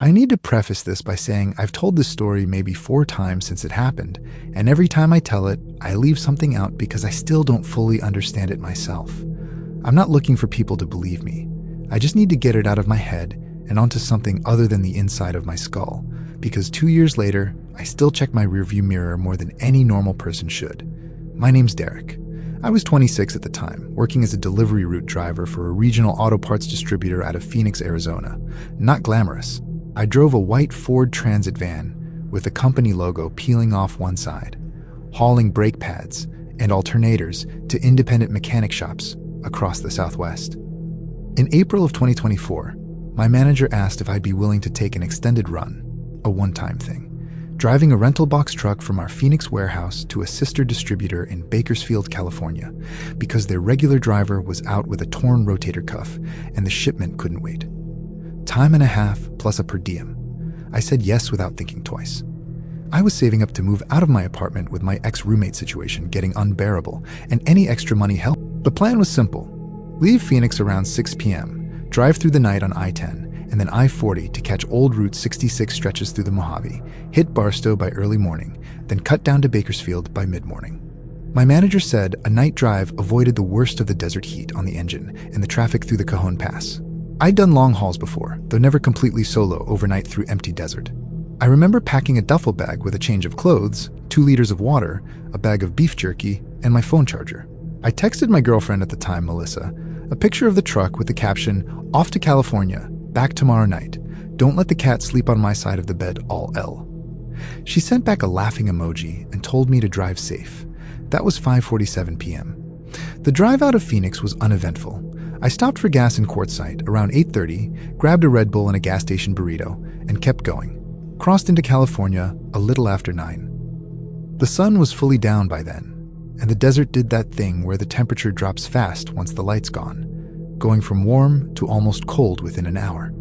I need to preface this by saying I've told this story maybe 4 times since it happened, and every time I tell it, I leave something out because I still don't fully understand it myself. I'm not looking for people to believe me. I just need to get it out of my head and onto something other than the inside of my skull, because 2 years later, I still check my rearview mirror more than any normal person should. My name's Derek. I was 26 at the time, working as a delivery route driver for a regional auto parts distributor out of Phoenix, Arizona. Not glamorous. I drove a white Ford Transit van with the company logo peeling off one side, hauling brake pads and alternators to independent mechanic shops across the Southwest. In April of 2024, my manager asked if I'd be willing to take an extended run, a one-time thing, driving a rental box truck from our Phoenix warehouse to a sister distributor in Bakersfield, California, because their regular driver was out with a torn rotator cuff and the shipment couldn't wait. Time and a half plus a per diem. I said yes without thinking twice. I was saving up to move out of my apartment with my ex-roommate situation getting unbearable, and any extra money helped. The plan was simple. Leave Phoenix around 6 p.m., drive through the night on I-10, and then I-40 to catch old Route 66 stretches through the Mojave, hit Barstow by early morning, then cut down to Bakersfield by mid-morning. My manager said a night drive avoided the worst of the desert heat on the engine and the traffic through the Cajon Pass. I'd done long hauls before, though never completely solo overnight through empty desert. I remember packing a duffel bag with a change of clothes, 2 liters of water, a bag of beef jerky, and my phone charger. I texted my girlfriend at the time, Melissa, a picture of the truck with the caption, "Off to California, back tomorrow night. Don't let the cat sleep on my side of the bed, all L." She sent back a laughing emoji and told me to drive safe. That was 5:47 p.m. The drive out of Phoenix was uneventful. I stopped for gas in Quartzsite around 8:30, grabbed a Red Bull and a gas station burrito, and kept going. Crossed into California a little after 9. The sun was fully down by then, and the desert did that thing where the temperature drops fast once the light's gone, going from warm to almost cold within an hour.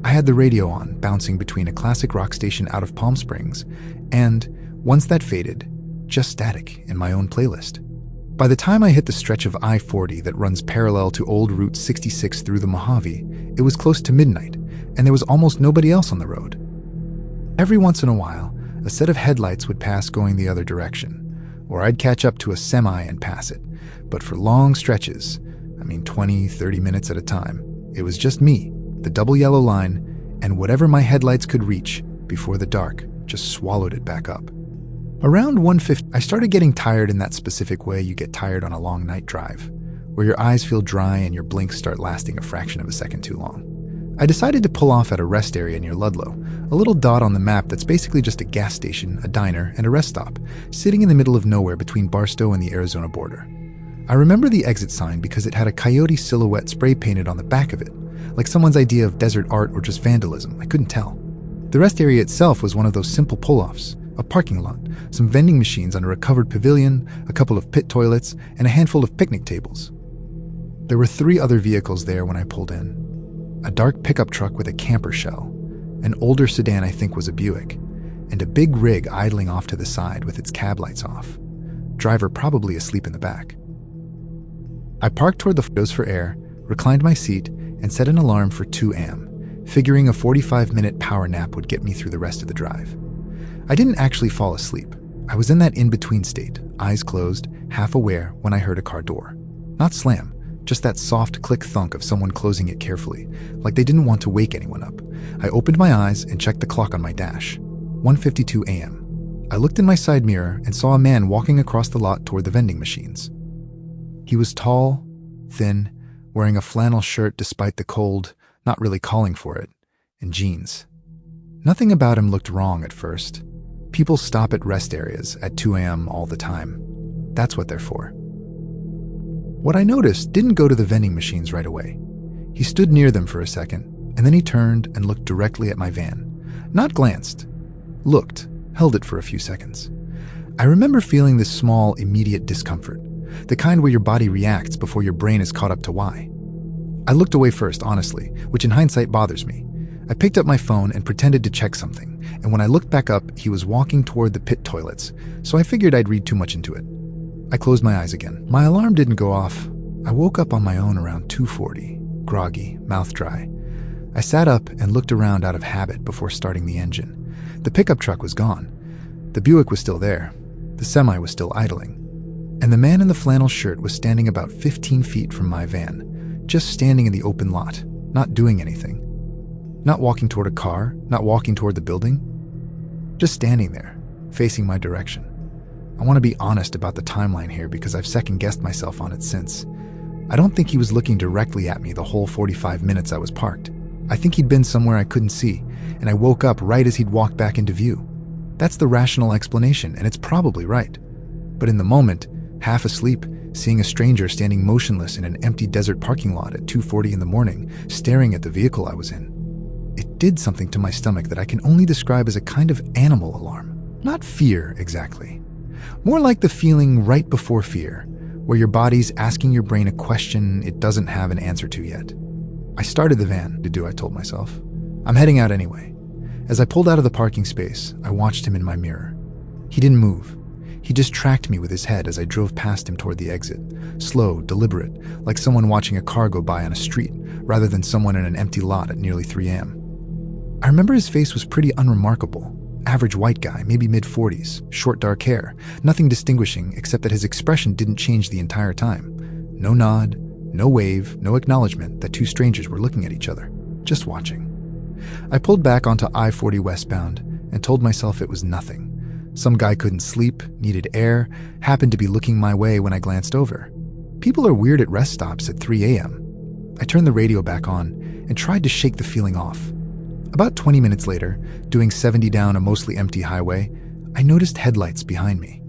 I had the radio on, bouncing between a classic rock station out of Palm Springs, and, once that faded, just static in my own playlist. By the time I hit the stretch of I-40 that runs parallel to old Route 66 through the Mojave, it was close to midnight, and there was almost nobody else on the road. Every once in a while, a set of headlights would pass going the other direction, or I'd catch up to a semi and pass it. But for long stretches, 20, 30 minutes at a time, it was just me, the double yellow line, and whatever my headlights could reach before the dark just swallowed it back up. Around 1:50, I started getting tired in that specific way you get tired on a long night drive, where your eyes feel dry and your blinks start lasting a fraction of a second too long. I decided to pull off at a rest area near Ludlow, a little dot on the map that's basically just a gas station, a diner, and a rest stop, sitting in the middle of nowhere between Barstow and the Arizona border. I remember the exit sign because it had a coyote silhouette spray painted on the back of it, like someone's idea of desert art or just vandalism. I couldn't tell. The rest area itself was one of those simple pull-offs, a parking lot, some vending machines under a covered pavilion, a couple of pit toilets, and a handful of picnic tables. There were 3 other vehicles there when I pulled in. A dark pickup truck with a camper shell, an older sedan I think was a Buick, and a big rig idling off to the side with its cab lights off. Driver probably asleep in the back. I parked toward the windows for air, reclined my seat, and set an alarm for 2 a.m., figuring a 45-minute power nap would get me through the rest of the drive. I didn't actually fall asleep. I was in that in-between state, eyes closed, half aware, when I heard a car door. Not slam, just that soft click-thunk of someone closing it carefully, like they didn't want to wake anyone up. I opened my eyes and checked the clock on my dash. 1:52 a.m. I looked in my side mirror and saw a man walking across the lot toward the vending machines. He was tall, thin, wearing a flannel shirt despite the cold, not really calling for it, and jeans. Nothing about him looked wrong at first. People stop at rest areas at 2 a.m. all the time. That's what they're for. What I noticed didn't go to the vending machines right away. He stood near them for a second, and then he turned and looked directly at my van. Not glanced. Looked, held it for a few seconds. I remember feeling this small, immediate discomfort, the kind where your body reacts before your brain is caught up to why. I looked away first, honestly, which in hindsight bothers me. I picked up my phone and pretended to check something, and when I looked back up, he was walking toward the pit toilets, so I figured I'd read too much into it. I closed my eyes again. My alarm didn't go off. I woke up on my own around 2:40, groggy, mouth dry. I sat up and looked around out of habit before starting the engine. The pickup truck was gone. The Buick was still there. The semi was still idling. And the man in the flannel shirt was standing about 15 feet from my van, just standing in the open lot, not doing anything. Not walking toward a car, not walking toward the building. Just standing there, facing my direction. I want to be honest about the timeline here because I've second-guessed myself on it since. I don't think he was looking directly at me the whole 45 minutes I was parked. I think he'd been somewhere I couldn't see, and I woke up right as he'd walked back into view. That's the rational explanation, and it's probably right. But in the moment, half asleep, seeing a stranger standing motionless in an empty desert parking lot at 2:40 in the morning, staring at the vehicle I was in, it did something to my stomach that I can only describe as a kind of animal alarm. Not fear, exactly. More like the feeling right before fear, where your body's asking your brain a question it doesn't have an answer to yet. I started the van to do, I told myself. I'm heading out anyway. As I pulled out of the parking space, I watched him in my mirror. He didn't move. He just tracked me with his head as I drove past him toward the exit. Slow, deliberate, like someone watching a car go by on a street, rather than someone in an empty lot at nearly 3 a.m. I remember his face was pretty unremarkable. Average white guy, maybe mid-40s, short dark hair, nothing distinguishing except that his expression didn't change the entire time. No nod, no wave, no acknowledgement that two strangers were looking at each other, just watching. I pulled back onto I-40 westbound and told myself it was nothing. Some guy couldn't sleep, needed air, happened to be looking my way when I glanced over. People are weird at rest stops at 3 a.m. I turned the radio back on and tried to shake the feeling off. About 20 minutes later, doing 70 down a mostly empty highway, I noticed headlights behind me.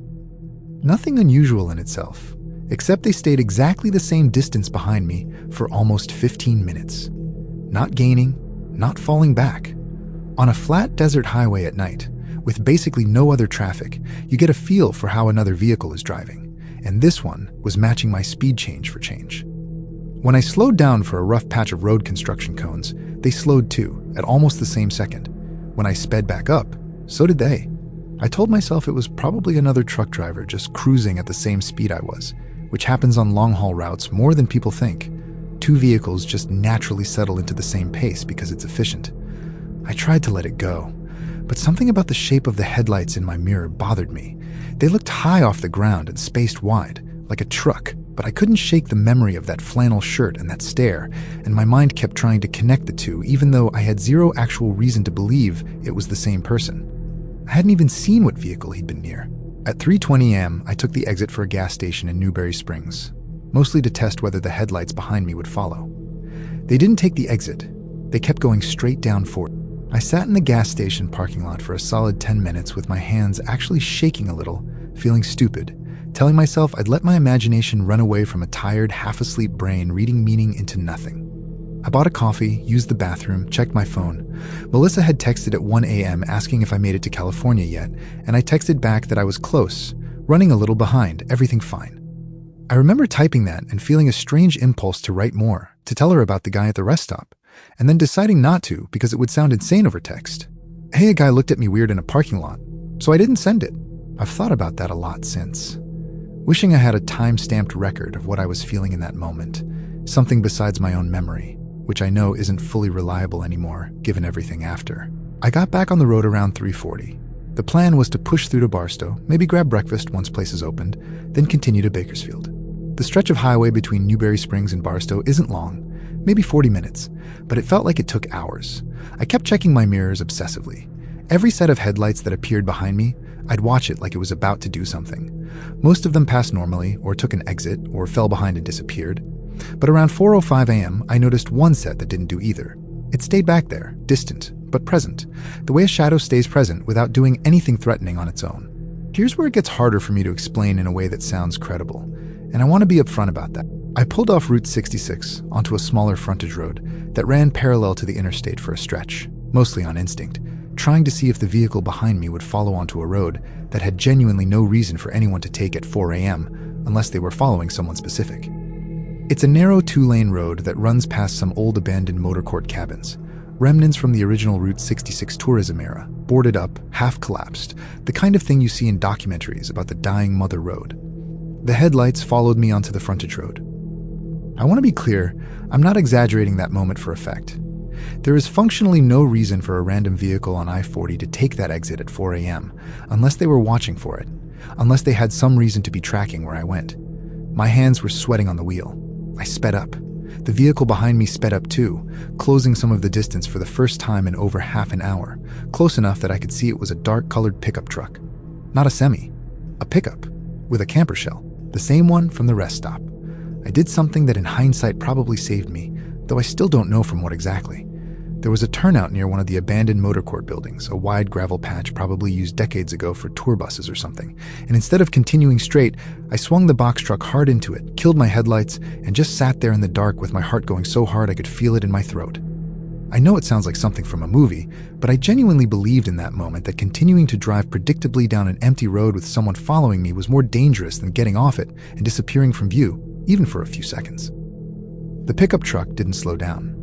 Nothing unusual in itself, except they stayed exactly the same distance behind me for almost 15 minutes. Not gaining, not falling back. On a flat desert highway at night, with basically no other traffic, you get a feel for how another vehicle is driving, and this one was matching my speed change for change. When I slowed down for a rough patch of road construction cones, they slowed too, at almost the same second. When I sped back up, so did they. I told myself it was probably another truck driver just cruising at the same speed I was, which happens on long-haul routes more than people think. Two vehicles just naturally settle into the same pace because it's efficient. I tried to let it go, but something about the shape of the headlights in my mirror bothered me. They looked high off the ground and spaced wide, like a truck, but I couldn't shake the memory of that flannel shirt and that stare, and my mind kept trying to connect the two, even though I had zero actual reason to believe it was the same person. I hadn't even seen what vehicle he'd been near. At 3:20 a.m., I took the exit for a gas station in Newberry Springs, mostly to test whether the headlights behind me would follow. They didn't take the exit. They kept going straight down for it. I sat in the gas station parking lot for a solid 10 minutes with my hands actually shaking a little, feeling stupid, telling myself I'd let my imagination run away from a tired, half-asleep brain reading meaning into nothing. I bought a coffee, used the bathroom, checked my phone. Melissa had texted at 1 a.m. asking if I made it to California yet, and I texted back that I was close, running a little behind, everything fine. I remember typing that and feeling a strange impulse to write more, to tell her about the guy at the rest stop, and then deciding not to because it would sound insane over text. Hey, a guy looked at me weird in a parking lot, so I didn't send it. I've thought about that a lot since. Wishing I had a time-stamped record of what I was feeling in that moment, something besides my own memory, which I know isn't fully reliable anymore, given everything after. I got back on the road around 3:40. The plan was to push through to Barstow, maybe grab breakfast once places opened, then continue to Bakersfield. The stretch of highway between Newberry Springs and Barstow isn't long, maybe 40 minutes, but it felt like it took hours. I kept checking my mirrors obsessively. Every set of headlights that appeared behind me, I'd watch it like it was about to do something. Most of them passed normally, or took an exit, or fell behind and disappeared. But around 4:05 a.m., I noticed one set that didn't do either. It stayed back there, distant, but present, the way a shadow stays present without doing anything threatening on its own. Here's where it gets harder for me to explain in a way that sounds credible, and I want to be upfront about that. I pulled off Route 66 onto a smaller frontage road that ran parallel to the interstate for a stretch, mostly on instinct, trying to see if the vehicle behind me would follow onto a road that had genuinely no reason for anyone to take at 4 a.m. unless they were following someone specific. It's a narrow 2-lane road that runs past some old abandoned motor court cabins, remnants from the original Route 66 tourism era, boarded up, half collapsed, the kind of thing you see in documentaries about the dying Mother Road. The headlights followed me onto the frontage road. I want to be clear, I'm not exaggerating that moment for effect. There is functionally no reason for a random vehicle on I-40 to take that exit at 4 a.m. unless they were watching for it, unless they had some reason to be tracking where I went. My hands were sweating on the wheel. I sped up. The vehicle behind me sped up too, closing some of the distance for the first time in over half an hour, close enough that I could see it was a dark-colored pickup truck. Not a semi, a pickup, with a camper shell, the same one from the rest stop. I did something that in hindsight probably saved me, though I still don't know from what exactly. There was a turnout near one of the abandoned motor court buildings, a wide gravel patch probably used decades ago for tour buses or something, and instead of continuing straight, I swung the box truck hard into it, killed my headlights, and just sat there in the dark with my heart going so hard I could feel it in my throat. I know it sounds like something from a movie, but I genuinely believed in that moment that continuing to drive predictably down an empty road with someone following me was more dangerous than getting off it and disappearing from view, even for a few seconds. The pickup truck didn't slow down.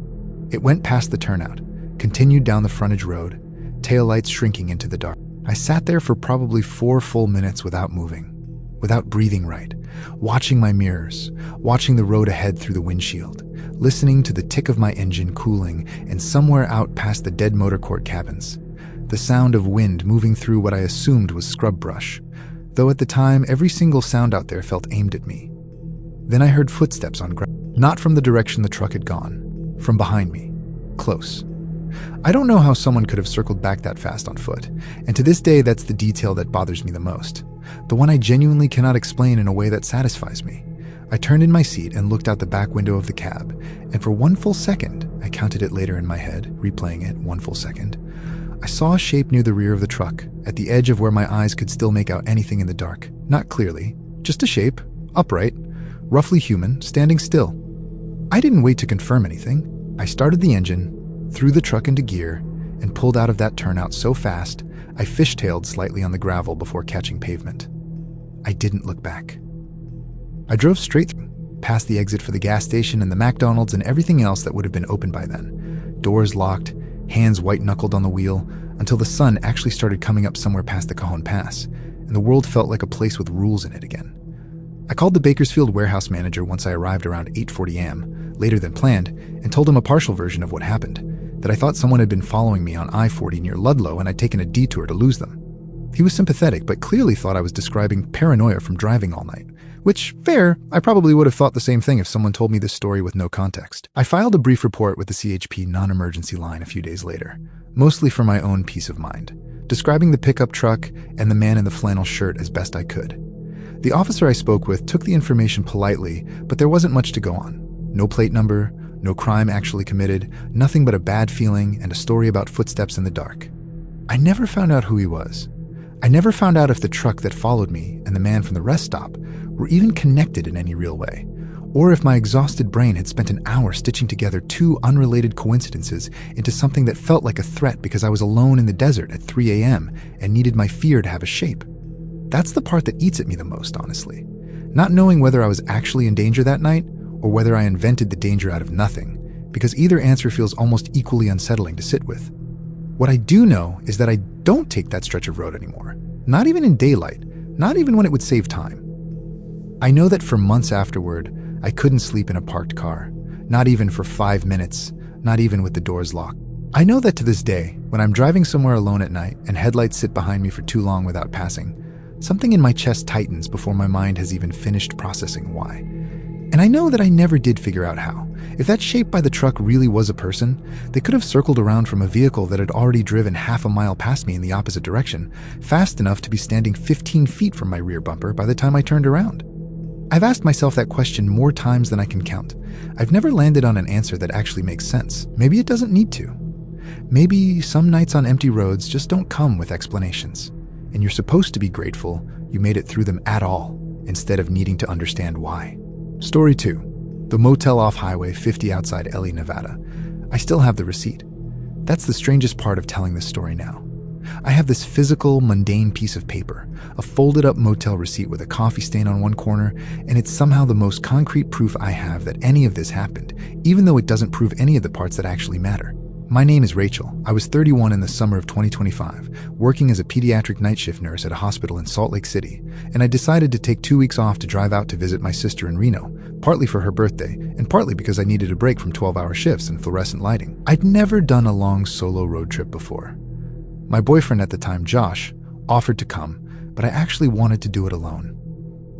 It went past the turnout, continued down the frontage road, taillights shrinking into the dark. I sat there for probably 4 full minutes without moving, without breathing right, watching my mirrors, watching the road ahead through the windshield, listening to the tick of my engine cooling, and somewhere out past the dead motor court cabins, the sound of wind moving through what I assumed was scrub brush, though at the time every single sound out there felt aimed at me. Then I heard footsteps on ground, not from the direction the truck had gone. From behind me. Close. I don't know how someone could have circled back that fast on foot, and to this day that's the detail that bothers me the most, the one I genuinely cannot explain in a way that satisfies me. I turned in my seat and looked out the back window of the cab, and for 1 full second, I counted it later in my head, replaying it 1 full second, I saw a shape near the rear of the truck, at the edge of where my eyes could still make out anything in the dark. Not clearly, just a shape, upright, roughly human, standing still. I didn't wait to confirm anything. I started the engine, threw the truck into gear, and pulled out of that turnout so fast, I fishtailed slightly on the gravel before catching pavement. I didn't look back. I drove straight through, past the exit for the gas station and the McDonald's and everything else that would have been open by then. Doors locked, hands white-knuckled on the wheel, until the sun actually started coming up somewhere past the Cajon Pass, and the world felt like a place with rules in it again. I called the Bakersfield warehouse manager once I arrived around 8:40 a.m., later than planned, and told him a partial version of what happened, that I thought someone had been following me on I-40 near Ludlow and I'd taken a detour to lose them. He was sympathetic, but clearly thought I was describing paranoia from driving all night, which, fair, I probably would have thought the same thing if someone told me this story with no context. I filed a brief report with the CHP non-emergency line a few days later, mostly for my own peace of mind, describing the pickup truck and the man in the flannel shirt as best I could. The officer I spoke with took the information politely, but there wasn't much to go on. No plate number, no crime actually committed, nothing but a bad feeling and a story about footsteps in the dark. I never found out who he was. I never found out if the truck that followed me and the man from the rest stop were even connected in any real way, or if my exhausted brain had spent an hour stitching together 2 unrelated coincidences into something that felt like a threat because I was alone in the desert at 3 a.m. and needed my fear to have a shape. That's the part that eats at me the most, honestly. Not knowing whether I was actually in danger that night or whether I invented the danger out of nothing, because either answer feels almost equally unsettling to sit with. What I do know is that I don't take that stretch of road anymore. Not even in daylight, not even when it would save time. I know that for months afterward, I couldn't sleep in a parked car, not even for 5 minutes, not even with the doors locked. I know that to this day, when I'm driving somewhere alone at night and headlights sit behind me for too long without passing, something in my chest tightens before my mind has even finished processing why. And I know that I never did figure out how. If that shape by the truck really was a person, they could have circled around from a vehicle that had already driven half a mile past me in the opposite direction, fast enough to be standing 15 feet from my rear bumper by the time I turned around. I've asked myself that question more times than I can count. I've never landed on an answer that actually makes sense. Maybe it doesn't need to. Maybe some nights on empty roads just don't come with explanations, and you're supposed to be grateful you made it through them at all, instead of needing to understand why. Story 2. The motel off Highway 50 outside Ely, Nevada. I still have the receipt. That's the strangest part of telling this story now. I have this physical, mundane piece of paper, a folded-up motel receipt with a coffee stain on one corner, and it's somehow the most concrete proof I have that any of this happened, even though it doesn't prove any of the parts that actually matter. My name is Rachel. I was 31 in the summer of 2025, working as a pediatric night shift nurse at a hospital in Salt Lake City, and I decided to take 2 weeks off to drive out to visit my sister in Reno, partly for her birthday, and partly because I needed a break from 12-hour shifts and fluorescent lighting. I'd never done a long solo road trip before. My boyfriend at the time, Josh, offered to come, but I actually wanted to do it alone.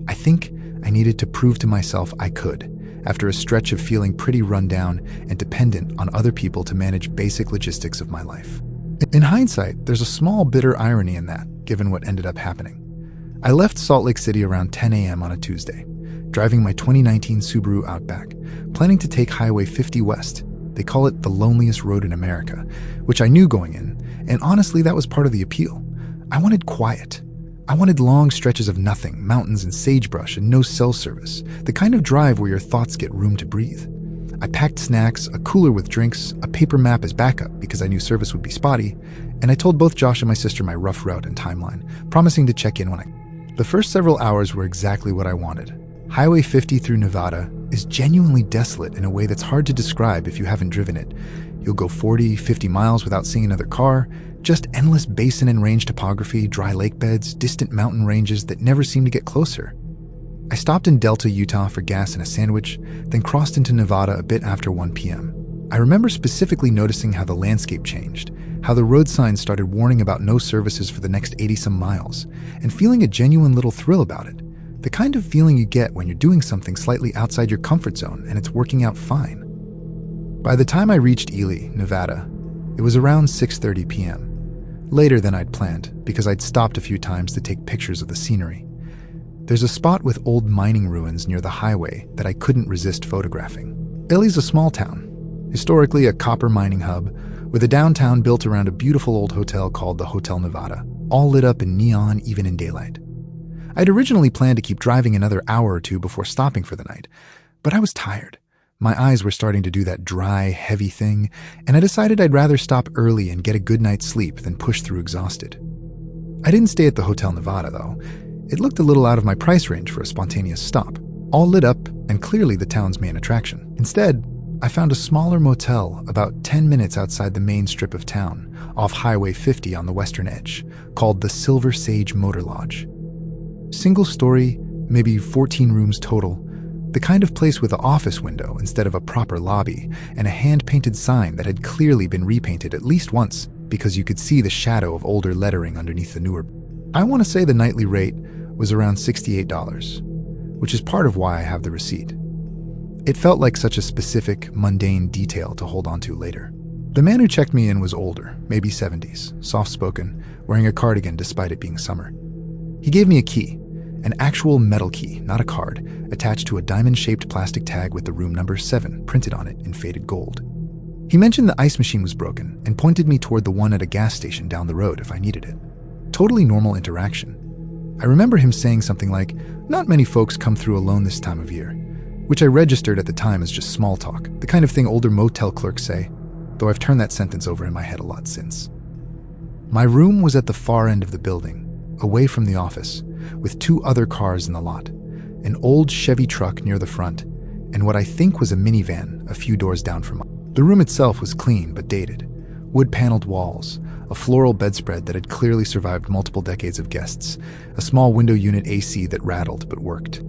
I think I needed to prove to myself I could, after a stretch of feeling pretty run down and dependent on other people to manage basic logistics of my life. In hindsight, there's a small bitter irony in that, given what ended up happening. I left Salt Lake City around 10 a.m. on a Tuesday, driving my 2019 Subaru Outback, planning to take Highway 50 west. They call it the loneliest road in America, which I knew going in, and honestly, that was part of the appeal. I wanted quiet. I wanted long stretches of nothing, mountains and sagebrush, and no cell service, the kind of drive where your thoughts get room to breathe. I packed snacks, a cooler with drinks, a paper map as backup because I knew service would be spotty, and I told both Josh and my sister my rough route and timeline, promising to check in when The first several hours were exactly what I wanted. Highway 50 through Nevada is genuinely desolate in a way that's hard to describe if you haven't driven it. You'll go 40, 50 miles without seeing another car, just endless basin and range topography, dry lake beds, distant mountain ranges that never seem to get closer. I stopped in Delta, Utah for gas and a sandwich, then crossed into Nevada a bit after 1 p.m. I remember specifically noticing how the landscape changed, how the road signs started warning about no services for the next 80-some miles, and feeling a genuine little thrill about it. The kind of feeling you get when you're doing something slightly outside your comfort zone and it's working out fine. By the time I reached Ely, Nevada, it was around 6:30 p.m. Later than I'd planned, because I'd stopped a few times to take pictures of the scenery. There's a spot with old mining ruins near the highway that I couldn't resist photographing. Ely's a small town, historically a copper mining hub, with a downtown built around a beautiful old hotel called the Hotel Nevada, all lit up in neon even in daylight. I'd originally planned to keep driving another hour or two before stopping for the night, but I was tired. My eyes were starting to do that dry, heavy thing, and I decided I'd rather stop early and get a good night's sleep than push through exhausted. I didn't stay at the Hotel Nevada, though. It looked a little out of my price range for a spontaneous stop, all lit up and clearly the town's main attraction. Instead, I found a smaller motel about 10 minutes outside the main strip of town, off Highway 50 on the western edge, called the Silver Sage Motor Lodge. Single story, maybe 14 rooms total, the kind of place with an office window instead of a proper lobby, and a hand-painted sign that had clearly been repainted at least once because you could see the shadow of older lettering underneath the newer. I want to say the nightly rate was around $68, which is part of why I have the receipt. It felt like such a specific, mundane detail to hold on to later. The man who checked me in was older, maybe 70s, soft-spoken, wearing a cardigan despite it being summer. He gave me a key, an actual metal key, not a card, attached to a diamond-shaped plastic tag with the room number 7 printed on it in faded gold. He mentioned the ice machine was broken and pointed me toward the one at a gas station down the road if I needed it. Totally normal interaction. I remember him saying something like, "Not many folks come through alone this time of year," which I registered at the time as just small talk, the kind of thing older motel clerks say, though I've turned that sentence over in my head a lot since. My room was at the far end of the building, away from the office, with 2 other cars in the lot, an old Chevy truck near the front, and what I think was a minivan a few doors down from mine. The room itself was clean but dated, wood-paneled walls, a floral bedspread that had clearly survived multiple decades of guests, a small window unit AC that rattled but worked.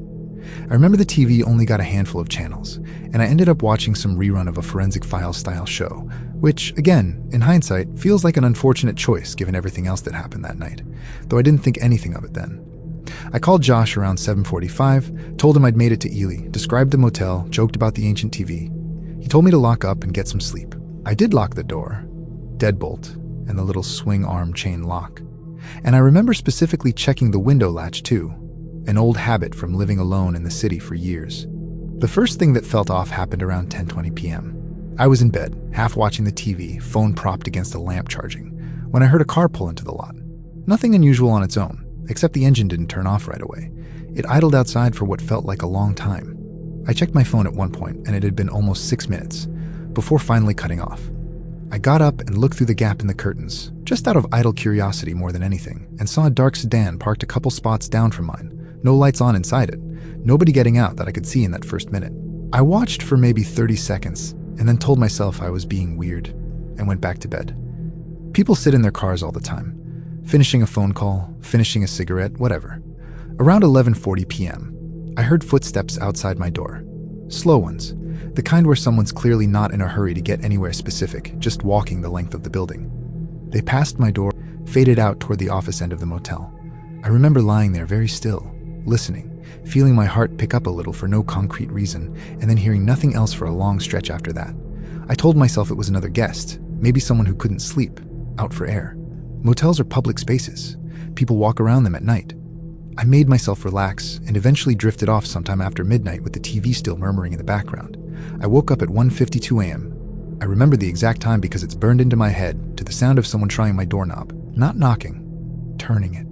I remember the TV only got a handful of channels, and I ended up watching some rerun of a Forensic Files-style show, which, again, in hindsight, feels like an unfortunate choice given everything else that happened that night, though I didn't think anything of it then. I called Josh around 7:45, told him I'd made it to Ely, described the motel, joked about the ancient TV. He told me to lock up and get some sleep. I did lock the door, deadbolt, and the little swing arm chain lock. And I remember specifically checking the window latch too, an old habit from living alone in the city for years. The first thing that felt off happened around 10:20 p.m. I was in bed, half watching the TV, phone propped against a lamp charging, when I heard a car pull into the lot. Nothing unusual on its own, except the engine didn't turn off right away. It idled outside for what felt like a long time. I checked my phone at one point, and it had been almost 6 minutes, before finally cutting off. I got up and looked through the gap in the curtains, just out of idle curiosity more than anything, and saw a dark sedan parked a couple spots down from mine. No lights on inside it, nobody getting out that I could see in that first minute. I watched for maybe 30 seconds, and then told myself I was being weird, and went back to bed. People sit in their cars all the time, finishing a phone call, finishing a cigarette, whatever. Around 11:40 p.m., I heard footsteps outside my door. Slow ones. The kind where someone's clearly not in a hurry to get anywhere specific, just walking the length of the building. They passed my door, faded out toward the office end of the motel. I remember lying there very still, listening, feeling my heart pick up a little for no concrete reason, and then hearing nothing else for a long stretch after that. I told myself it was another guest, maybe someone who couldn't sleep, out for air. Motels are public spaces. People walk around them at night. I made myself relax and eventually drifted off sometime after midnight with the TV still murmuring in the background. I woke up at 1:52 a.m. I remember the exact time because it's burned into my head to the sound of someone trying my doorknob, not knocking, turning it.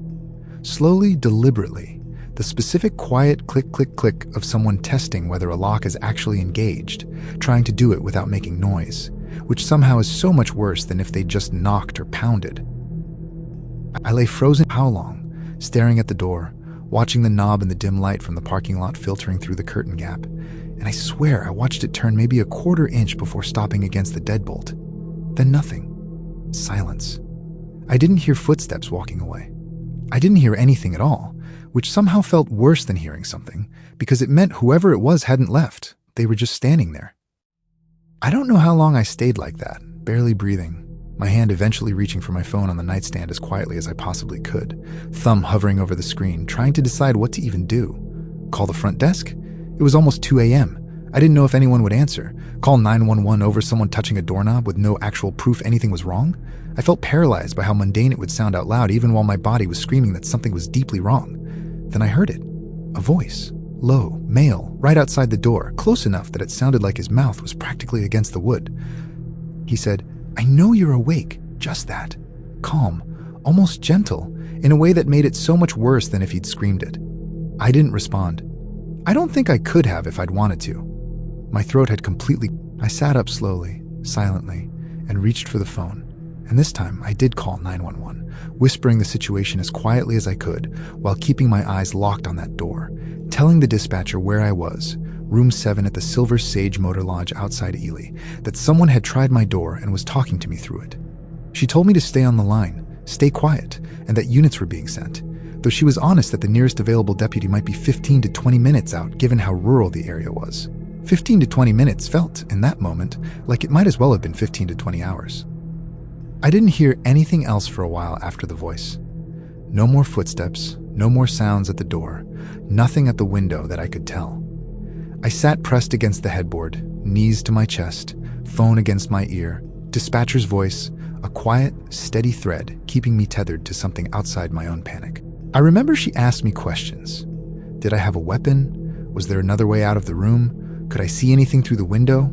Slowly, deliberately, the specific quiet click, click, click of someone testing whether a lock is actually engaged, trying to do it without making noise, which somehow is so much worse than if they just knocked or pounded. I lay frozen. How long? Staring at the door, watching the knob in the dim light from the parking lot filtering through the curtain gap, and I swear I watched it turn maybe a quarter inch before stopping against the deadbolt. Then nothing. Silence. I didn't hear footsteps walking away. I didn't hear anything at all, which somehow felt worse than hearing something, because it meant whoever it was hadn't left. They were just standing there. I don't know how long I stayed like that, barely breathing, my hand eventually reaching for my phone on the nightstand as quietly as I possibly could, thumb hovering over the screen, trying to decide what to even do. Call the front desk? It was almost 2 a.m. I didn't know if anyone would answer. Call 911 over someone touching a doorknob with no actual proof anything was wrong? I felt paralyzed by how mundane it would sound out loud even while my body was screaming that something was deeply wrong. Then I heard it. A voice. Low, male, right outside the door, close enough that it sounded like his mouth was practically against the wood. He said, "I know you're awake." Just that. Calm, almost gentle, in a way that made it so much worse than if he'd screamed it. I didn't respond. I don't think I could have if I'd wanted to. My throat had completely... I sat up slowly, silently, and reached for the phone. And this time, I did call 911, whispering the situation as quietly as I could while keeping my eyes locked on that door, telling the dispatcher where I was, room 7 at the Silver Sage Motor Lodge outside Ely, that someone had tried my door and was talking to me through it. She told me to stay on the line, stay quiet, and that units were being sent, though she was honest that the nearest available deputy might be 15 to 20 minutes out given how rural the area was. 15 to 20 minutes felt, in that moment, like it might as well have been 15 to 20 hours. I didn't hear anything else for a while after the voice. No more footsteps, no more sounds at the door, nothing at the window that I could tell. I sat pressed against the headboard, knees to my chest, phone against my ear, dispatcher's voice, a quiet, steady thread keeping me tethered to something outside my own panic. I remember she asked me questions. Did I have a weapon? Was there another way out of the room? Could I see anything through the window?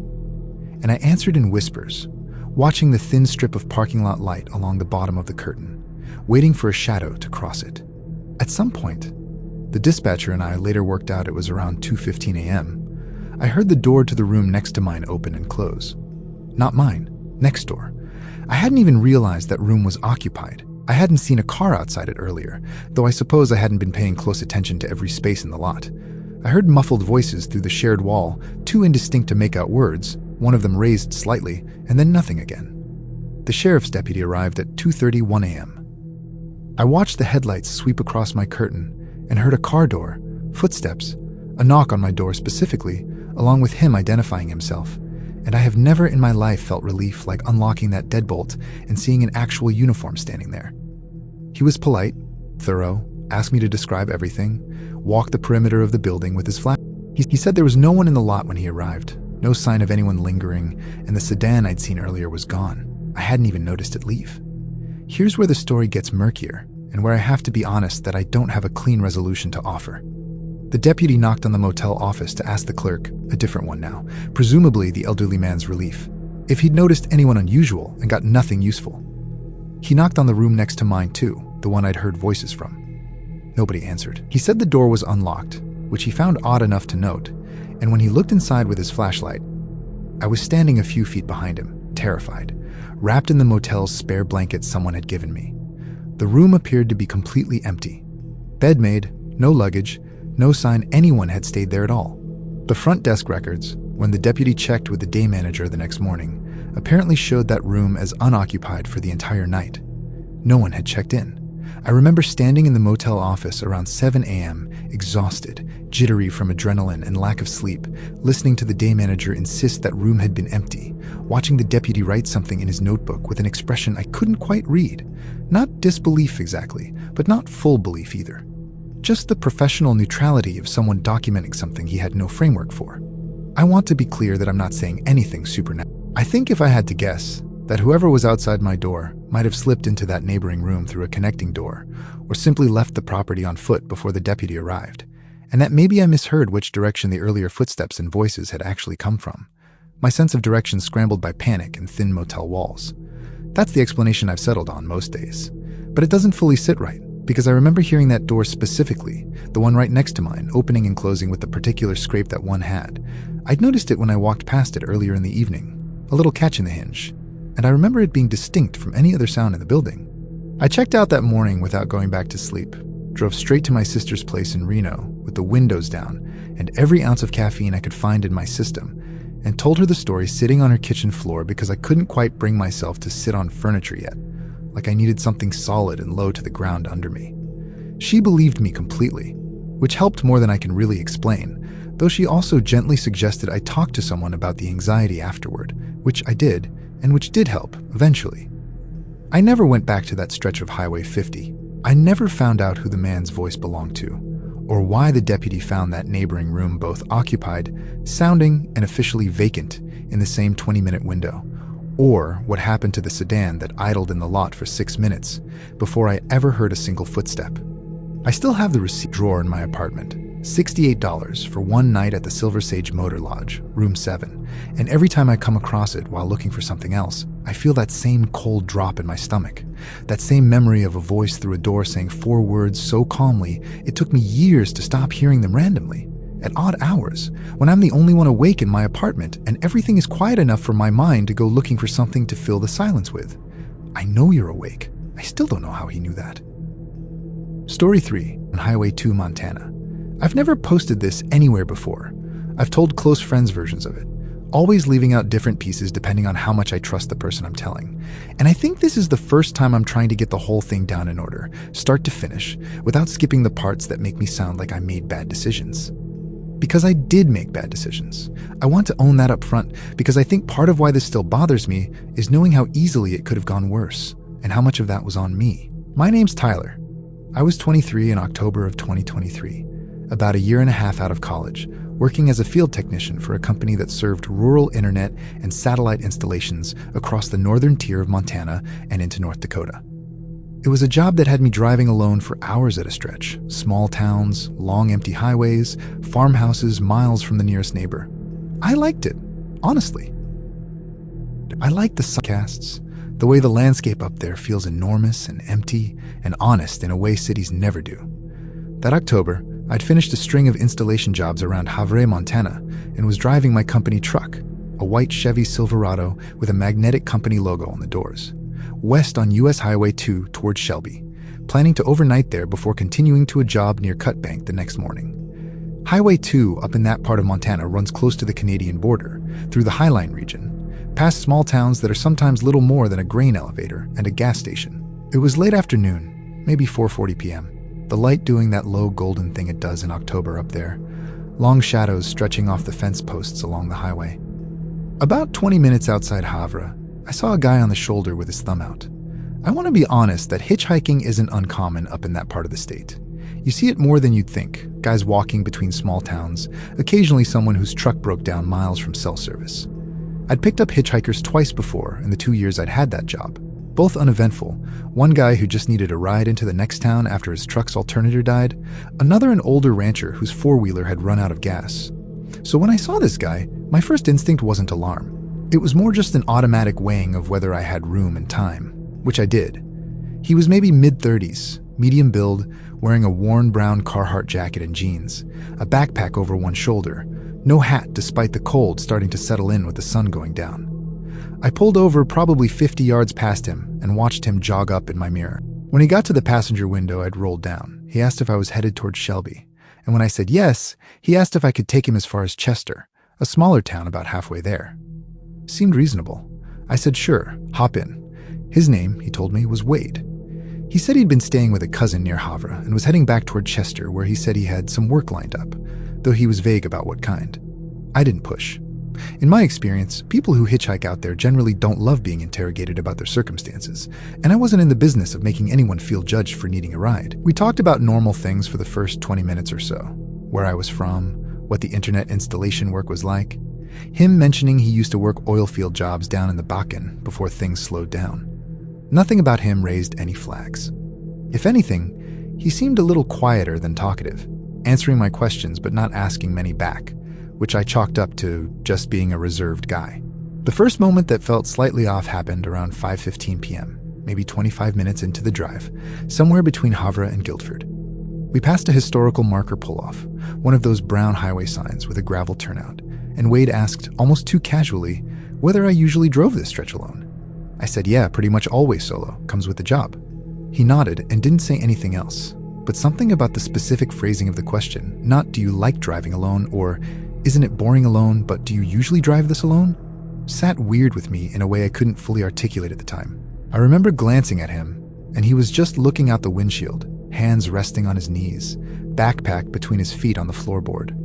And I answered in whispers, watching the thin strip of parking lot light along the bottom of the curtain, waiting for a shadow to cross it. At some point, the dispatcher and I later worked out it was around 2:15 a.m., I heard the door to the room next to mine open and close. Not mine, next door. I hadn't even realized that room was occupied. I hadn't seen a car outside it earlier, though I suppose I hadn't been paying close attention to every space in the lot. I heard muffled voices through the shared wall, too indistinct to make out words, one of them raised slightly, and then nothing again. The sheriff's deputy arrived at 2:31 a.m. I watched the headlights sweep across my curtain and heard a car door, footsteps, a knock on my door specifically, along with him identifying himself, and I have never in my life felt relief like unlocking that deadbolt and seeing an actual uniform standing there. He was polite, thorough, asked me to describe everything, walked the perimeter of the building with his flash. He said there was no one in the lot when he arrived, no sign of anyone lingering, and the sedan I'd seen earlier was gone. I hadn't even noticed it leave. Here's where the story gets murkier, and where I have to be honest that I don't have a clean resolution to offer. The deputy knocked on the motel office to ask the clerk, a different one now, presumably the elderly man's relief, if he'd noticed anyone unusual and got nothing useful. He knocked on the room next to mine too, the one I'd heard voices from. Nobody answered. He said the door was unlocked, which he found odd enough to note, and when he looked inside with his flashlight, I was standing a few feet behind him, terrified, wrapped in the motel's spare blanket someone had given me. The room appeared to be completely empty. Bed made, no luggage, no sign anyone had stayed there at all. The front desk records, when the deputy checked with the day manager the next morning, apparently showed that room as unoccupied for the entire night. No one had checked in. I remember standing in the motel office around 7 a.m., exhausted, jittery from adrenaline and lack of sleep, listening to the day manager insist that room had been empty, watching the deputy write something in his notebook with an expression I couldn't quite read. Not disbelief exactly, but not full belief either. Just the professional neutrality of someone documenting something he had no framework for. I want to be clear that I'm not saying anything supernatural. I think if I had to guess, that whoever was outside my door might have slipped into that neighboring room through a connecting door, or simply left the property on foot before the deputy arrived, and that maybe I misheard which direction the earlier footsteps and voices had actually come from. My sense of direction scrambled by panic and thin motel walls. That's the explanation I've settled on most days. But it doesn't fully sit right, because I remember hearing that door specifically, the one right next to mine, opening and closing with the particular scrape that one had. I'd noticed it when I walked past it earlier in the evening, a little catch in the hinge, and I remember it being distinct from any other sound in the building. I checked out that morning without going back to sleep, drove straight to my sister's place in Reno with the windows down and every ounce of caffeine I could find in my system, and told her the story sitting on her kitchen floor because I couldn't quite bring myself to sit on furniture yet, like I needed something solid and low to the ground under me. She believed me completely, which helped more than I can really explain, though she also gently suggested I talk to someone about the anxiety afterward, which I did, and which did help, eventually. I never went back to that stretch of Highway 50. I never found out who the man's voice belonged to, or why the deputy found that neighboring room both occupied, sounding, and officially vacant in the same 20-minute window, or what happened to the sedan that idled in the lot for 6 minutes before I ever heard a single footstep. I still have the receipt drawer in my apartment, $68 for one night at the Silver Sage Motor Lodge, room 7, and every time I come across it while looking for something else, I feel that same cold drop in my stomach, that same memory of a voice through a door saying 4 words so calmly it took me years to stop hearing them randomly, at odd hours, when I'm the only one awake in my apartment and everything is quiet enough for my mind to go looking for something to fill the silence with. I know you're awake. I still don't know how he knew that. Story 3, on Highway 2, Montana. I've never posted this anywhere before. I've told close friends versions of it, always leaving out different pieces depending on how much I trust the person I'm telling. And I think this is the first time I'm trying to get the whole thing down in order, start to finish, without skipping the parts that make me sound like I made bad decisions. Because I did make bad decisions. I want to own that up front because I think part of why this still bothers me is knowing how easily it could have gone worse and how much of that was on me. My name's Tyler. I was 23 in October of 2023. About a year and a half out of college, working as a field technician for a company that served rural internet and satellite installations across the northern tier of Montana and into North Dakota. It was a job that had me driving alone for hours at a stretch, small towns, long empty highways, farmhouses miles from the nearest neighbor. I liked it, honestly. I liked the suncasts, the way the landscape up there feels enormous and empty and honest in a way cities never do. That October, I'd finished a string of installation jobs around Havre, Montana, and was driving my company truck, a white Chevy Silverado with a magnetic company logo on the doors, west on US Highway 2 towards Shelby, planning to overnight there before continuing to a job near Cut Bank the next morning. Highway 2 up in that part of Montana runs close to the Canadian border, through the Highline region, past small towns that are sometimes little more than a grain elevator and a gas station. It was late afternoon, maybe 4:40 p.m., the light doing that low golden thing it does in October up there, long shadows stretching off the fence posts along the highway. About 20 minutes outside Havre, I saw a guy on the shoulder with his thumb out. I want to be honest that hitchhiking isn't uncommon up in that part of the state. You see it more than you'd think, guys walking between small towns, occasionally someone whose truck broke down miles from cell service. I'd picked up hitchhikers twice before in the 2 years I'd had that job, both uneventful. One guy who just needed a ride into the next town after his truck's alternator died, another an older rancher whose four-wheeler had run out of gas. So when I saw this guy, my first instinct wasn't alarm. It was more just an automatic weighing of whether I had room and time, which I did. He was maybe mid-30s, medium build, wearing a worn brown Carhartt jacket and jeans, a backpack over one shoulder, no hat despite the cold starting to settle in with the sun going down. I pulled over probably 50 yards past him and watched him jog up in my mirror. When he got to the passenger window I'd rolled down, he asked if I was headed towards Shelby, and when I said yes, he asked if I could take him as far as Chester, a smaller town about halfway there. Seemed reasonable. I said sure, hop in. His name, he told me, was Wade. He said he'd been staying with a cousin near Havre and was heading back toward Chester, where he said he had some work lined up, though he was vague about what kind. I didn't push. In my experience, people who hitchhike out there generally don't love being interrogated about their circumstances, and I wasn't in the business of making anyone feel judged for needing a ride. We talked about normal things for the first 20 minutes or so. Where I was from, what the internet installation work was like, him mentioning he used to work oil field jobs down in the Bakken before things slowed down. Nothing about him raised any flags. If anything, he seemed a little quieter than talkative, answering my questions but not asking many back, which I chalked up to just being a reserved guy. The first moment that felt slightly off happened around 5:15 p.m., maybe 25 minutes into the drive, somewhere between Havre and Guildford. We passed a historical marker pull-off, one of those brown highway signs with a gravel turnout, and Wade asked, almost too casually, whether I usually drove this stretch alone. I said, yeah, pretty much always solo, comes with the job. He nodded and didn't say anything else, but something about the specific phrasing of the question, not do you like driving alone, or isn't it boring alone, but do you usually drive this alone, sat weird with me in a way I couldn't fully articulate at the time. I remember glancing at him, and he was just looking out the windshield, hands resting on his knees, backpack between his feet on the floorboard.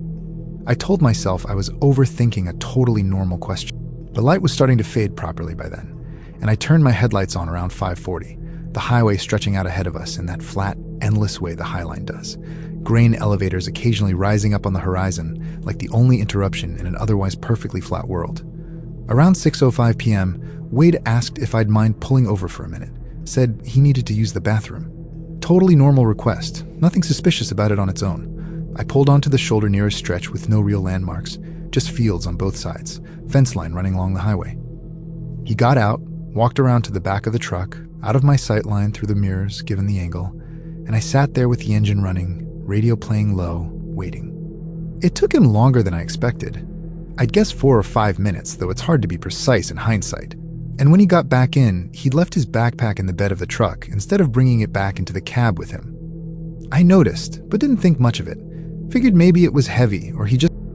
I told myself I was overthinking a totally normal question. The light was starting to fade properly by then, and I turned my headlights on around 5:40, the highway stretching out ahead of us in that flat, endless way the High Line does, grain elevators occasionally rising up on the horizon like the only interruption in an otherwise perfectly flat world. Around 6:05 p.m., Wade asked if I'd mind pulling over for a minute, said he needed to use the bathroom. Totally normal request, nothing suspicious about it on its own. I pulled onto the shoulder near a stretch with no real landmarks, just fields on both sides, fence line running along the highway. He got out, walked around to the back of the truck, out of my sight line through the mirrors given the angle, and I sat there with the engine running, radio playing low, waiting. It took him longer than I expected. I'd guess 4 or 5 minutes, though it's hard to be precise in hindsight. And when he got back in, he'd left his backpack in the bed of the truck instead of bringing it back into the cab with him. I noticed, but didn't think much of it. Figured maybe it was heavy, or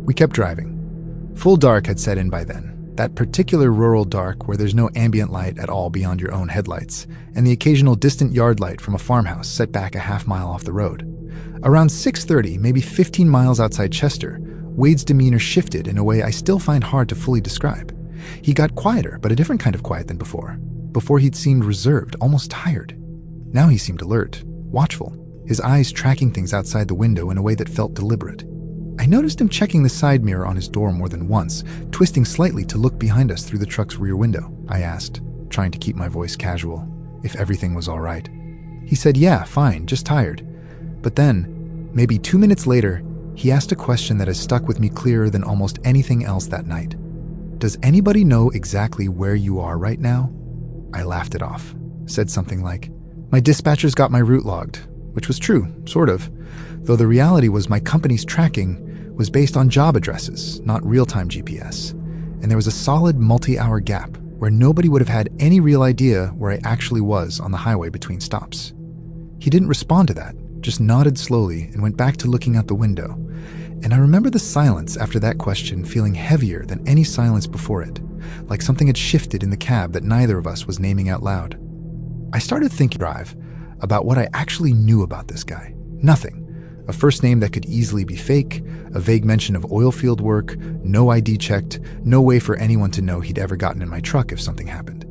We kept driving. Full dark had set in by then, that particular rural dark where there's no ambient light at all beyond your own headlights, and the occasional distant yard light from a farmhouse set back a half-mile off the road. Around 6:30, maybe 15 miles outside Chester, Wade's demeanor shifted in a way I still find hard to fully describe. He got quieter, but a different kind of quiet than before. Before he'd seemed reserved, almost tired. Now he seemed alert, watchful, his eyes tracking things outside the window in a way that felt deliberate. I noticed him checking the side mirror on his door more than once, twisting slightly to look behind us through the truck's rear window. I asked, trying to keep my voice casual, if everything was all right. He said, yeah, fine, just tired. But then, maybe 2 minutes later, he asked a question that has stuck with me clearer than almost anything else that night. Does anybody know exactly where you are right now? I laughed it off, said something like, my dispatcher's got my route logged, which was true, sort of, though the reality was my company's tracking was based on job addresses, not real-time GPS, and there was a solid multi-hour gap where nobody would have had any real idea where I actually was on the highway between stops. He didn't respond to that, just nodded slowly and went back to looking out the window, and I remember the silence after that question feeling heavier than any silence before it, like something had shifted in the cab that neither of us was naming out loud. I started thinking about what I actually knew about this guy. Nothing. A first name that could easily be fake, a vague mention of oil field work, no ID checked, no way for anyone to know he'd ever gotten in my truck if something happened.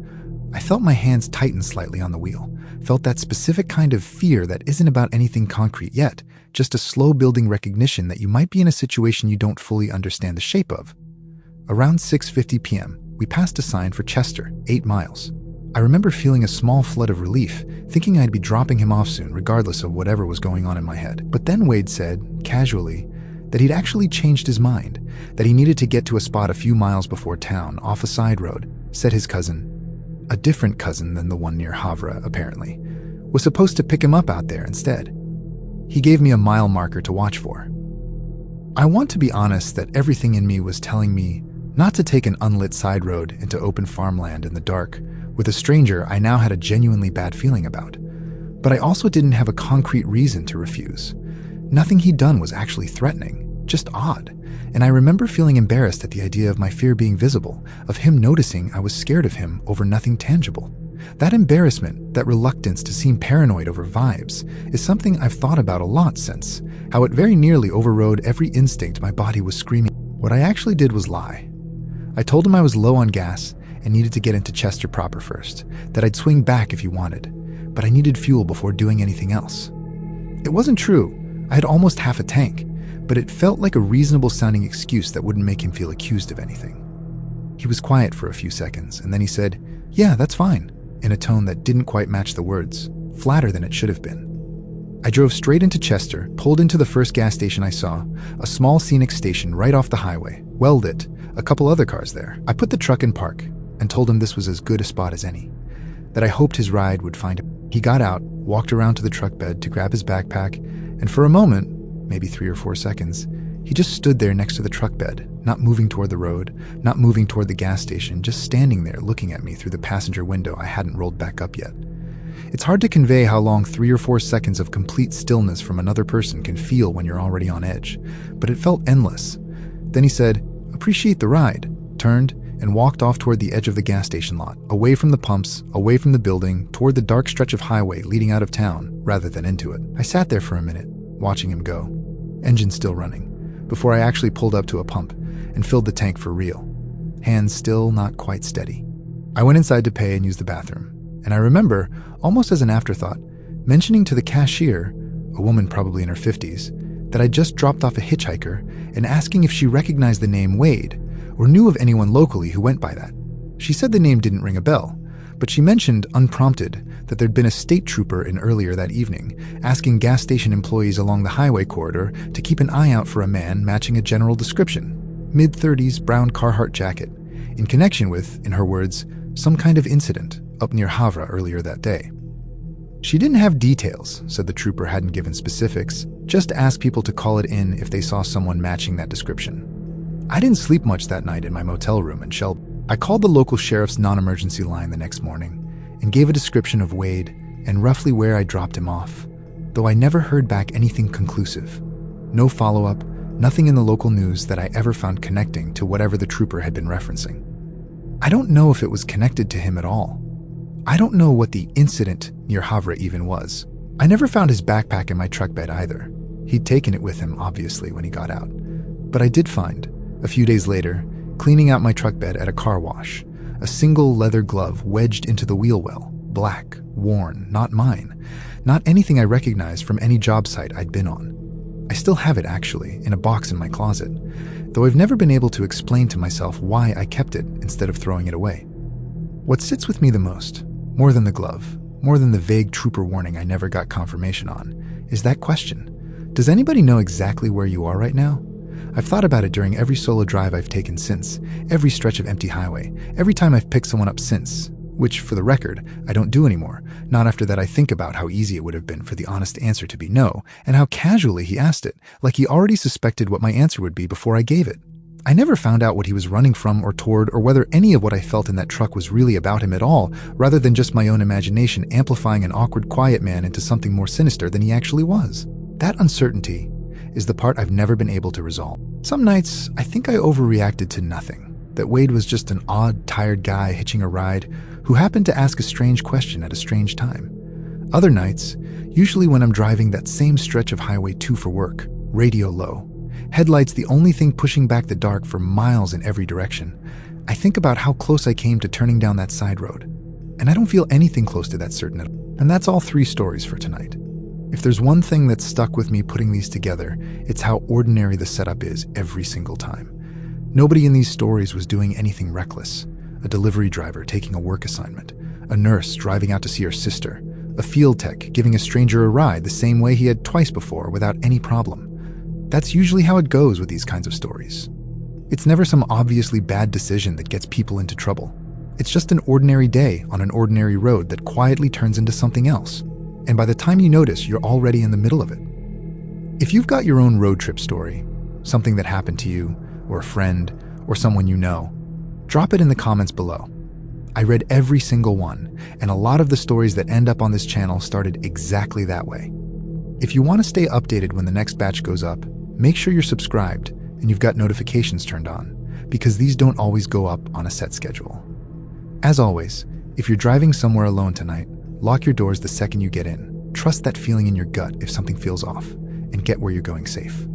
I felt my hands tighten slightly on the wheel, felt that specific kind of fear that isn't about anything concrete yet, just a slow-building recognition that you might be in a situation you don't fully understand the shape of. Around 6:50 p.m., we passed a sign for Chester, 8 miles. I remember feeling a small flood of relief, thinking I'd be dropping him off soon regardless of whatever was going on in my head. But then Wade said, casually, that he'd actually changed his mind, that he needed to get to a spot a few miles before town, off a side road, said his cousin, a different cousin than the one near Havre, apparently, was supposed to pick him up out there instead. He gave me a mile marker to watch for. I want to be honest that everything in me was telling me not to take an unlit side road into open farmland in the dark with a stranger I now had a genuinely bad feeling about. But I also didn't have a concrete reason to refuse. Nothing he'd done was actually threatening, just odd. And I remember feeling embarrassed at the idea of my fear being visible, of him noticing I was scared of him over nothing tangible. That embarrassment, that reluctance to seem paranoid over vibes, is something I've thought about a lot since, how it very nearly overrode every instinct my body was screaming. What I actually did was lie. I told him I was low on gas and needed to get into Chester proper first, that I'd swing back if he wanted, but I needed fuel before doing anything else. It wasn't true. I had almost half a tank, but it felt like a reasonable sounding excuse that wouldn't make him feel accused of anything. He was quiet for a few seconds, and then he said, "Yeah, that's fine," in a tone that didn't quite match the words, flatter than it should have been. I drove straight into Chester, pulled into the first gas station I saw, a small scenic station right off the highway, well lit, a couple other cars there. I put the truck in park and told him this was as good a spot as any, that I hoped his ride would find him. He got out, walked around to the truck bed to grab his backpack, and for a moment, maybe 3 or 4 seconds, he just stood there next to the truck bed, not moving toward the road, not moving toward the gas station, just standing there looking at me through the passenger window I hadn't rolled back up yet. It's hard to convey how long 3 or 4 seconds of complete stillness from another person can feel when you're already on edge, but it felt endless. Then he said, "Appreciate the ride," turned, and walked off toward the edge of the gas station lot, away from the pumps, away from the building, toward the dark stretch of highway leading out of town, rather than into it. I sat there for a minute, watching him go, engine still running, before I actually pulled up to a pump and filled the tank for real, hands still not quite steady. I went inside to pay and use the bathroom, and I remember, almost as an afterthought, mentioning to the cashier, a woman probably in her 50s, that I'd just dropped off a hitchhiker and asking if she recognized the name Wade or knew of anyone locally who went by that. She said the name didn't ring a bell, but she mentioned, unprompted, that there'd been a state trooper in earlier that evening, asking gas station employees along the highway corridor to keep an eye out for a man matching a general description, mid-30s, brown Carhartt jacket, in connection with, in her words, some kind of incident up near Havre earlier that day. She didn't have details, said the trooper hadn't given specifics, just asked people to call it in if they saw someone matching that description. I didn't sleep much that night in my motel room in Shelby. I called the local sheriff's non-emergency line the next morning and gave a description of Wade and roughly where I dropped him off, though I never heard back anything conclusive. No follow-up, nothing in the local news that I ever found connecting to whatever the trooper had been referencing. I don't know if it was connected to him at all. I don't know what the incident near Havre even was. I never found his backpack in my truck bed either. He'd taken it with him, obviously, when he got out. But I did find, a few days later, cleaning out my truck bed at a car wash, a single leather glove wedged into the wheel well, black, worn, not mine, not anything I recognized from any job site I'd been on. I still have it, actually, in a box in my closet, though I've never been able to explain to myself why I kept it instead of throwing it away. What sits with me the most, more than the glove, more than the vague trooper warning I never got confirmation on, is that question. Does anybody know exactly where you are right now? I've thought about it during every solo drive I've taken since, every stretch of empty highway, every time I've picked someone up since, which, for the record, I don't do anymore. Not after that I think about how easy it would have been for the honest answer to be no, and how casually he asked it, like he already suspected what my answer would be before I gave it. I never found out what he was running from or toward, or whether any of what I felt in that truck was really about him at all, rather than just my own imagination amplifying an awkward, quiet man into something more sinister than he actually was. That uncertainty is the part I've never been able to resolve. Some nights, I think I overreacted to nothing, that Wade was just an odd, tired guy hitching a ride who happened to ask a strange question at a strange time. Other nights, usually when I'm driving that same stretch of Highway 2 for work, radio low, headlights the only thing pushing back the dark for miles in every direction, I think about how close I came to turning down that side road. And I don't feel anything close to that certain at all. And that's all 3 stories for tonight. If there's one thing that's stuck with me putting these together, it's how ordinary the setup is every single time. Nobody in these stories was doing anything reckless. A delivery driver taking a work assignment, a nurse driving out to see her sister, a field tech giving a stranger a ride the same way he had twice before without any problem. That's usually how it goes with these kinds of stories. It's never some obviously bad decision that gets people into trouble. It's just an ordinary day on an ordinary road that quietly turns into something else. And by the time you notice, you're already in the middle of it. If you've got your own road trip story, something that happened to you, or a friend, or someone you know, drop it in the comments below. I read every single one, and a lot of the stories that end up on this channel started exactly that way. If you want to stay updated when the next batch goes up, make sure you're subscribed and you've got notifications turned on, because these don't always go up on a set schedule. As always, If you're driving somewhere alone tonight, lock your doors the second you get in. Trust that feeling in your gut if something feels off, and get where you're going safe.